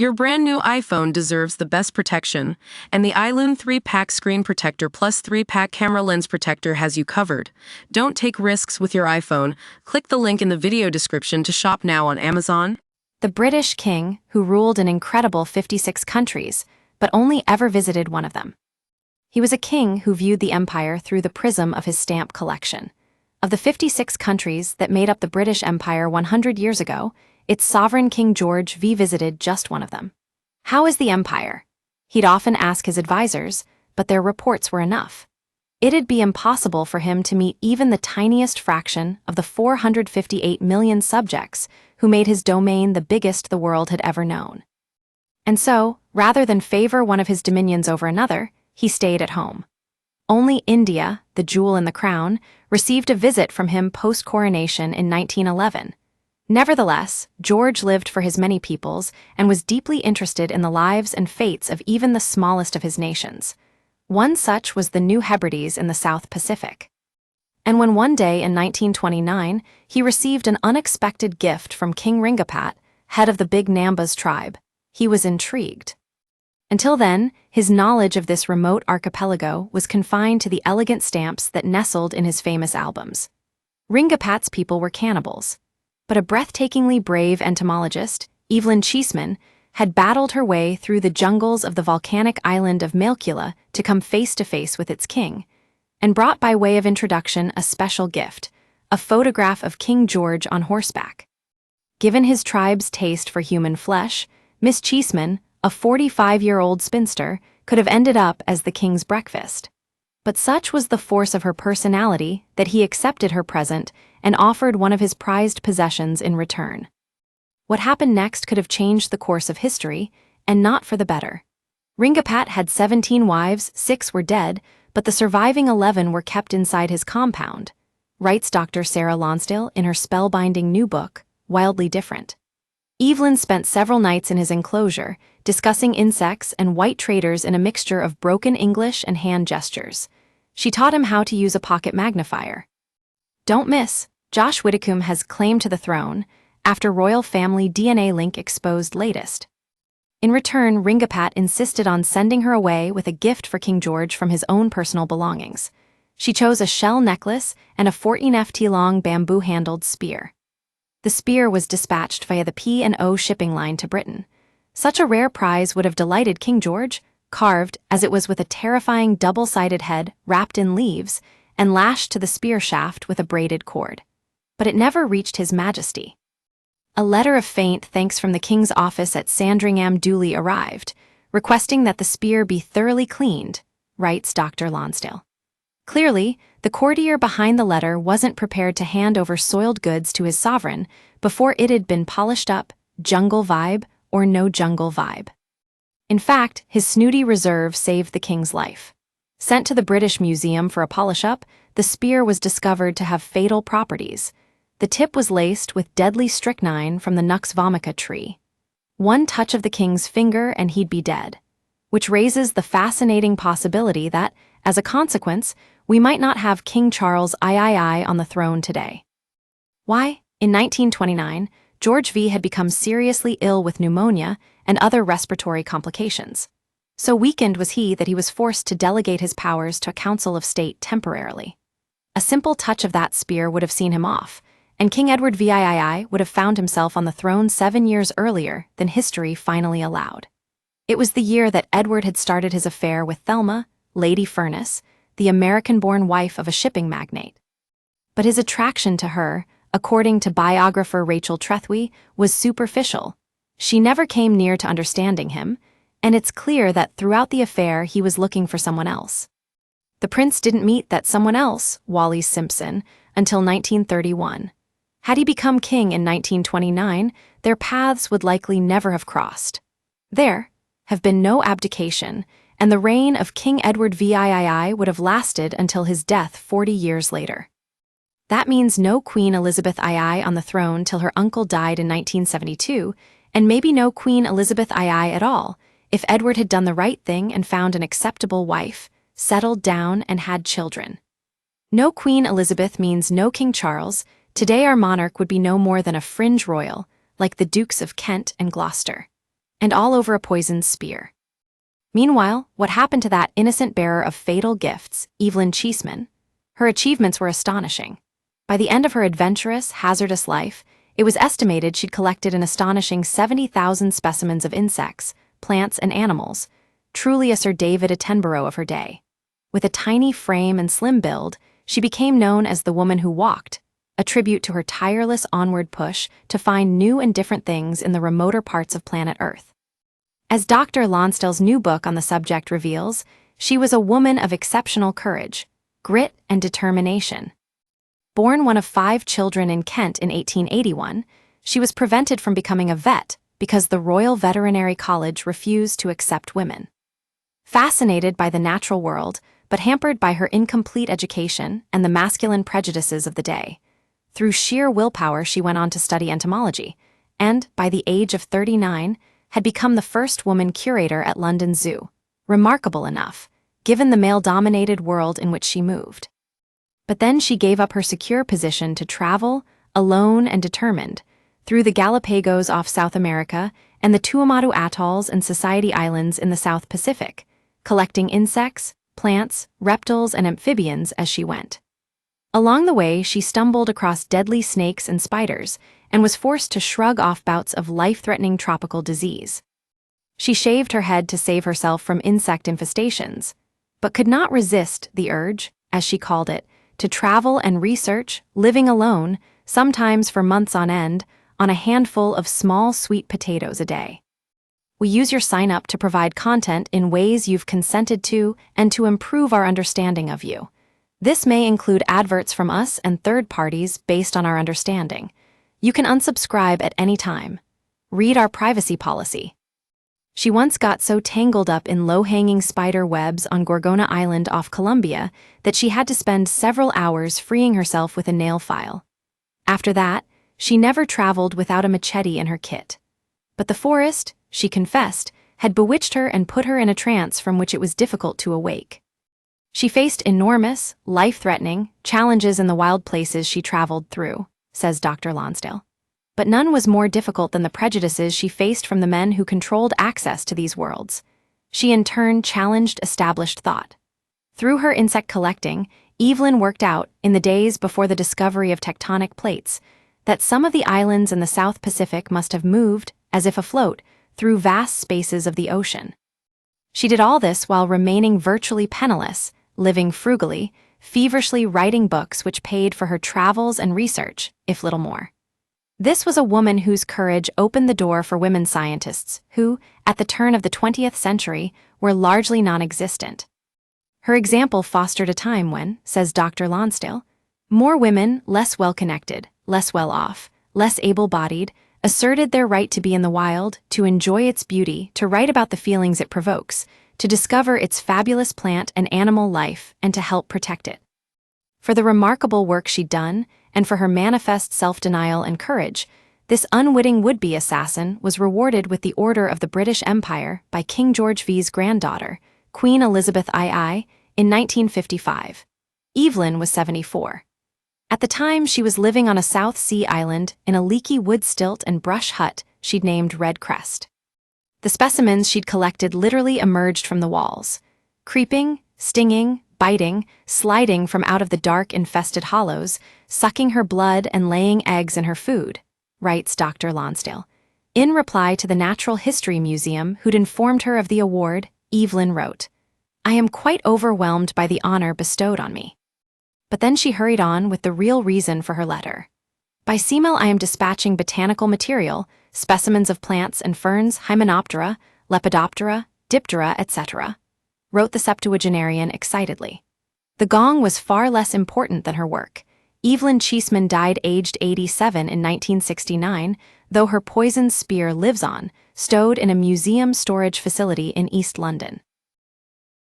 Your brand new iPhone deserves the best protection, and the iLume 3-Pack Screen Protector Plus 3-Pack Camera Lens Protector has you covered. Don't take risks with your iPhone. Click the link in the video description to shop now on Amazon. The British king, who ruled an incredible 56 countries, but only ever visited one of them. He was a king who viewed the empire through the prism of his stamp collection. Of the 56 countries that made up the British Empire 100 years ago, its sovereign King George V visited just one of them. How is the empire? He'd often ask his advisors, but their reports were enough. It'd be impossible for him to meet even the tiniest fraction of the 458 million subjects who made his domain the biggest the world had ever known. And so, rather than favor one of his dominions over another, he stayed at home. Only India, the jewel in the crown, received a visit from him post-coronation in 1911. Nevertheless, George lived for his many peoples and was deeply interested in the lives and fates of even the smallest of his nations. One such was the New Hebrides in the South Pacific. And when one day in 1929 he received an unexpected gift from King Ringapat, head of the Big Nambas tribe, he was intrigued. Until then, his knowledge of this remote archipelago was confined to the elegant stamps that nestled in his famous albums. Ringapat's people were cannibals. But a breathtakingly brave entomologist, Evelyn Cheeseman, had battled her way through the jungles of the volcanic island of Malekula to come face to face with its king, and brought by way of introduction a special gift, a photograph of King George on horseback. Given his tribe's taste for human flesh, Miss Cheeseman, a 45-year-old spinster, could have ended up as the king's breakfast. But such was the force of her personality that he accepted her present and offered one of his prized possessions in return. What happened next could have changed the course of history, and not for the better. Ringapat had 17 wives, 6 were dead, but the surviving 11 were kept inside his compound, writes Dr. Sarah Lonsdale in her spellbinding new book, Wildly Different. Evelyn spent several nights in his enclosure, discussing insects and white traders in a mixture of broken English and hand gestures. She taught him how to use a pocket magnifier. Don't miss, Josh Widdicombe has claim to the throne, after royal family DNA link exposed latest. In return, Ringapat insisted on sending her away with a gift for King George from his own personal belongings. She chose a shell necklace and a 14 ft long bamboo-handled spear. The spear was dispatched via the P&O shipping line to Britain. Such a rare prize would have delighted King George, carved as it was with a terrifying double-sided head wrapped in leaves and lashed to the spear shaft with a braided cord. But it never reached His Majesty. A letter of faint thanks from the king's office at Sandringham duly arrived, requesting that the spear be thoroughly cleaned, writes Dr. Lonsdale. Clearly, the courtier behind the letter wasn't prepared to hand over soiled goods to his sovereign before it had been polished up, jungle vibe or no jungle vibe. In fact, his snooty reserve saved the king's life. Sent to the British Museum for a polish-up, the spear was discovered to have fatal properties. The tip was laced with deadly strychnine from the Nux vomica tree. One touch of the king's finger and he'd be dead, which raises the fascinating possibility that, as a consequence, we might not have King Charles III on the throne today. Why? In 1929, George V had become seriously ill with pneumonia and other respiratory complications. So weakened was he that he was forced to delegate his powers to a Council of State temporarily. A simple touch of that spear would have seen him off, and King Edward VIII would have found himself on the throne 7 years earlier than history finally allowed. It was the year that Edward had started his affair with Thelma, Lady Furness, the American-born wife of a shipping magnate. But his attraction to her, according to biographer Rachel Trethewey, was superficial. She never came near to understanding him, and it's clear that throughout the affair he was looking for someone else. The prince didn't meet that someone else, Wallis Simpson, until 1931. Had he become king in 1929, their paths would likely never have crossed. There have been no abdication, and the reign of King Edward VIII would have lasted until his death 40 years later. That means no Queen Elizabeth II on the throne till her uncle died in 1972, and maybe no Queen Elizabeth II at all, if Edward had done the right thing and found an acceptable wife, settled down and had children. No Queen Elizabeth means no King Charles. Today our monarch would be no more than a fringe royal, like the Dukes of Kent and Gloucester. and all over a poisoned spear. Meanwhile, what happened to that innocent bearer of fatal gifts, Evelyn Cheeseman? Her achievements were astonishing. By the end of her adventurous, hazardous life, it was estimated she'd collected an astonishing 70,000 specimens of insects, plants, and animals, truly a Sir David Attenborough of her day. With a tiny frame and slim build, she became known as the woman who walked, a tribute to her tireless onward push to find new and different things in the remoter parts of planet Earth. As Dr. Lonsdale's new book on the subject reveals, she was a woman of exceptional courage, grit, and determination. Born one of 5 children in Kent in 1881, she was prevented from becoming a vet because the Royal Veterinary College refused to accept women. Fascinated by the natural world, but hampered by her incomplete education and the masculine prejudices of the day, through sheer willpower she went on to study entomology, and, by the age of 39, had become the first woman curator at London Zoo, remarkable enough, given the male-dominated world in which she moved. But then she gave up her secure position to travel, alone and determined, through the Galapagos off South America and the Tuamotu Atolls and Society Islands in the South Pacific, collecting insects, plants, reptiles, and amphibians as she went. Along the way, she stumbled across deadly snakes and spiders and was forced to shrug off bouts of life-threatening tropical disease. She shaved her head to save herself from insect infestations, but could not resist the urge, as she called it, to travel and research, living alone, sometimes for months on end, on a handful of small sweet potatoes a day. We use your sign-up to provide content in ways you've consented to and to improve our understanding of you. This may include adverts from us and third parties based on our understanding. You can unsubscribe at any time. Read our privacy policy. She once got so tangled up in low-hanging spider webs on Gorgona Island off Colombia that she had to spend several hours freeing herself with a nail file. After that, she never traveled without a machete in her kit. But the forest, she confessed, had bewitched her and put her in a trance from which it was difficult to awake. She faced enormous, life-threatening challenges in the wild places she traveled through, says Dr. Lonsdale. But none was more difficult than the prejudices she faced from the men who controlled access to these worlds. She in turn challenged established thought. Through her insect collecting, Evelyn worked out, in the days before the discovery of tectonic plates, that some of the islands in the South Pacific must have moved, as if afloat, through vast spaces of the ocean. She did all this while remaining virtually penniless, living frugally, feverishly writing books which paid for her travels and research, if little more. This was a woman whose courage opened the door for women scientists who, at the turn of the 20th century, were largely non-existent. Her example fostered a time when, says Dr. Lonsdale, more women, less well-connected, less well-off, less able-bodied, asserted their right to be in the wild, to enjoy its beauty, to write about the feelings it provokes, to discover its fabulous plant and animal life, and to help protect it. For the remarkable work she'd done, and for her manifest self-denial and courage, this unwitting would-be assassin was rewarded with the Order of the British Empire by King George V's granddaughter, Queen Elizabeth II, in 1955. Evelyn was 74. At the time, she was living on a South Sea island in a leaky wood stilt and brush hut she'd named Red Crest. The specimens she'd collected literally emerged from the walls, creeping, stinging, biting, sliding from out of the dark, infested hollows, sucking her blood and laying eggs in her food, writes Dr. Lonsdale. In reply to the Natural History Museum, who'd informed her of the award, Evelyn wrote, "I am quite overwhelmed by the honor bestowed on me." But then she hurried on with the real reason for her letter. By seamail I am dispatching botanical material, specimens of plants and ferns, Hymenoptera, Lepidoptera, Diptera, etc., wrote the septuagenarian excitedly. The gong was far less important than her work. Evelyn Cheeseman died aged 87 in 1969, though her poisoned spear lives on, stowed in a museum storage facility in East London.